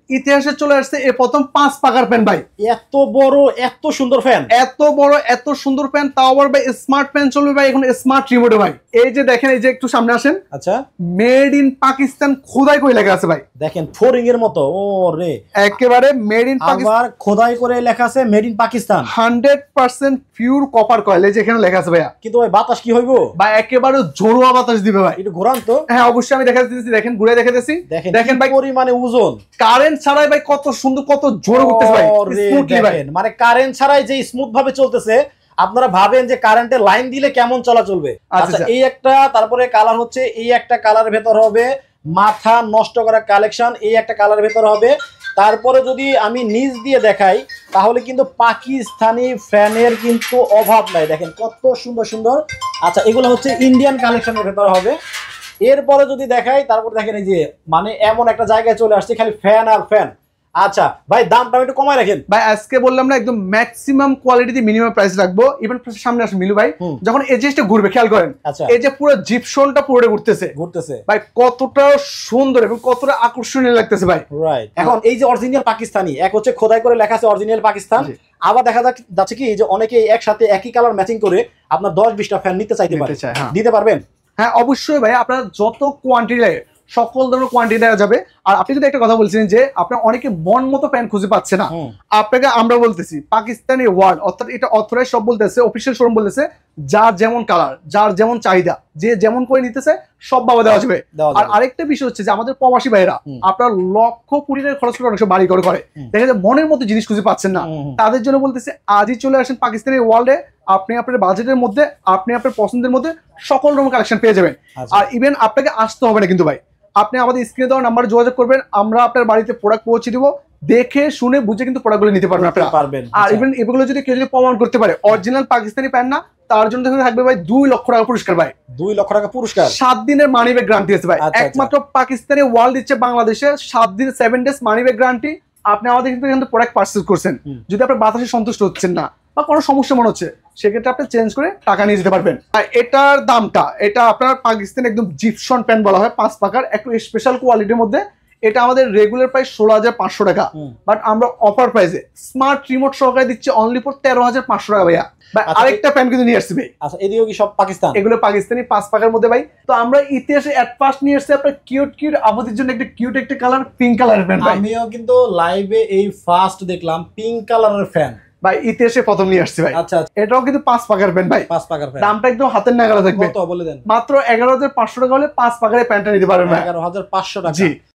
ইতিহাসে চলে আসছে এই প্রথম 5 পাকার ফ্যান ভাই। এত বড় এত সুন্দর ফ্যান, এত বড় এত সুন্দর ফ্যান, তাও আবার ভাই স্মার্ট ফ্যান চলবে ভাই, এখন স্মার্ট রিমোটে ভাই। এই যে দেখেন, এই যে একটু সামনে আসেন, আচ্ছা মেড ইন পাকিস্তান খোদাই করে লেখা আছে ভাই, দেখেন ফোরিং এর মতো। ও রে, একেবারে মেড ইন পাকিস্তান, আবার খোদাই করে লেখা আছে made in Pakistan, 100% pure copper coil, এই যে এখানে লেখা আছে ভাইয়া। কিন্তু ভাই বাতাস কি হইব ভাই একেবারে জোরুয়া বাতাস দিবে ভাই। একটু ঘোরান তো। হ্যাঁ অবশ্যই আমি দেখা দিতেছি, দেখেন ঘুরে দেখা দিতেছি, দেখেন ভাই পরিমাণে ওজন, কারেন্ট ছাড়াই ভাই কত সুন্দর কত জোরে ঘুরতেছে ভাই, স্মুথলি ভাই। মানে কারেন্ট ছাড়াই যে স্মুথ ভাবে চলতেছে, আপনারা ভাবেন যে কারেন্টের লাইন দিলে কেমন চলা চলবে। আচ্ছা এই একটা, তারপরে কালার হচ্ছে এই একটা কালারের ভেতর হবে মাথা নষ্ট করা কালেকশন, এই একটা কালারের ভেতর হবে। তারপরে যদি আমি নিচ দিয়ে দেখাই তাহলে কিন্তু পাকিস্তানি ফ্যানের কিন্তু অভাব নাই, দেখেন কত সুন্দর সুন্দর। আচ্ছা এগুলো হচ্ছে ইন্ডিয়ান কালেকশনের ভেতর হবে। এরপরে যদি দেখাই, তারপর দেখেন এই যে মানে এমন একটা জায়গায় চলে আসছে খালি ফ্যান আর ফ্যান। আচ্ছা ভাই দামটা একটু কমায় রাখেন ভাই, আজকে বললাম না একদম ম্যাক্সিমাম কোয়ালিটিতে মিনিমাম প্রাইস রাখবো। ইভেন সামনে আসে মিলু ভাই, যখন এই জিনিসটা ঘুরবে খেয়াল করেন, এই যে পুরো জিপসনটা পুরো ঘুরতেছে ভাই, কতটা সুন্দর এবং কতটা আকর্ষণীয় লাগতেছে ভাই। রাইট, এখন এই যে অরিজিনাল পাকিস্তানি, এক হচ্ছে খোদাই করে লেখা আছে অরিজিনাল পাকিস্তান, আবার দেখা যাচ্ছে কি যে অনেকে একসাথে একই কালার ম্যাচিং করে আপনার 10-20টা ফ্যান নিতে চাইতে পারে, দিতে পারবেন? হ্যাঁ অবশ্যই ভাই, আপনার যত কোয়ান্টিটি লাগে সকল ধরনের কোয়ান্টিটি দেওয়া যাবে। আর আপনি যদি একটা কথা বলছেন যে আপনার অনেকে মন মতো প্যান্ট খুঁজে পাচ্ছে না, আপনাকে আমরা বলতেছি পাকিস্তানি ওয়ার্ড, অর্থাৎ এটা অথরাইজ সব বলতেছে, অফিসিয়াল শোরুম বলতেছে, যার যেমন কালার যার যেমন চাহিদা যে যেমন করে নিতেছে সব বাবা দেওয়া যাবে। আর আরেকটা বিষয় হচ্ছে যে আমাদের প্রবাসী ভাইরা আপনার লক্ষ কোটি টাকা খরচ করে অনেক সময় বাড়ি করে দেখা যায় মনের মতো জিনিস খুঁজে পাচ্ছেন না, তাদের জন্য বলতেছে আজই চলে আসেন পাকিস্তানি ওয়ার্ল্ডে, আপনি আপনার বাজেটের মধ্যে আপনি আপনার পছন্দের মধ্যে সকল রকম কালেকশন পেয়ে যাবেন। আর ইভেন আপনাকে আসতে হবে না কিন্তু ভাই, আপনি আমাদের স্ক্রিনে দেওয়া নাম্বারে যোগাযোগ করবেন, আমরা আপনার বাড়িতে প্রোডাক্ট পৌঁছে দিব, দেখে শুনে বুঝে কিন্তু প্রোডাক্টগুলো নিতে পারবেন আপনারা। আর ইভেন এগুলো যদি কেউ যদি প্রমাণ করতে পারে অরিজিনাল পাকিস্তানি প্যান্ট না, তার জন্য থাকবে ভাই 2 লক্ষ টাকা পুরস্কার ভাই। 2 লক্ষ টাকা পুরস্কার, 7 দিনের মানি ব্যাগ গ্যারান্টি আছে ভাই। একমাত্র পাকিস্তানি ওয়ার্ল্ড দিচ্ছে বাংলাদেশে 7 দিন 7 ডেজ মানি ব্যাগ গ্যারান্টি। আপনি আমাদের কিন্তু প্রোডাক্ট পারচেজ করছেন, যদি আপনার বাতাসে সন্তুষ্ট হচ্ছেন না বা কোনো সমস্যা মনে হচ্ছে, সেক্ষেত্রে আপনি চেঞ্জ করে টাকা নিয়ে যেতে পারবেন। আর এটার দামটা, এটা আপনার পাকিস্তানি একদম জিপসন প্যান্ট বলা হয় 5 পাকার, একটু স্পেশাল কোয়ালিটির মধ্যে। এটা আমাদের রেগুলার প্রাইস 16,500 টাকা, বাট আমরা অফার প্রাইসে স্মার্ট রিমোট সহকারে দিচ্ছি অনলি ফর 13,500 টাকা ভাইয়া। আরেকটা প্যান্ট কিন্তু নিয়ে আসছি ভাই। আচ্ছা এদিকেও কি সব পাকিস্তান? এগুলো পাকিস্তানি 5 পাকার মধ্যে ভাই। তো আমরা ইতিহাসে এট ফার্স্ট নিয়ে আসছি আপনার কিউট কিউট আপুদের জন্য একটা কিউট একটা কালার, পিঙ্ক কালারের প্যান্ট। আমিও কিন্তু লাইভে এই ফার্স্ট দেখলাম পিঙ্ক কালারের ফ্যান ভাই, ইতিহাসে প্রথম নিয়ে আসছি ভাই। আচ্ছা এটাও কিন্তু 5 পাকার প্যান্ট ভাই, 5 পাকার প্যান্ট, দামটা একদম হাতের নাগালে থাকবে। কত বলে দেন? মাত্র 11,500 টাকা হলে 5 পাকারের প্যান্টটা নিতে পারবেন। 11,500 টাকা। জি।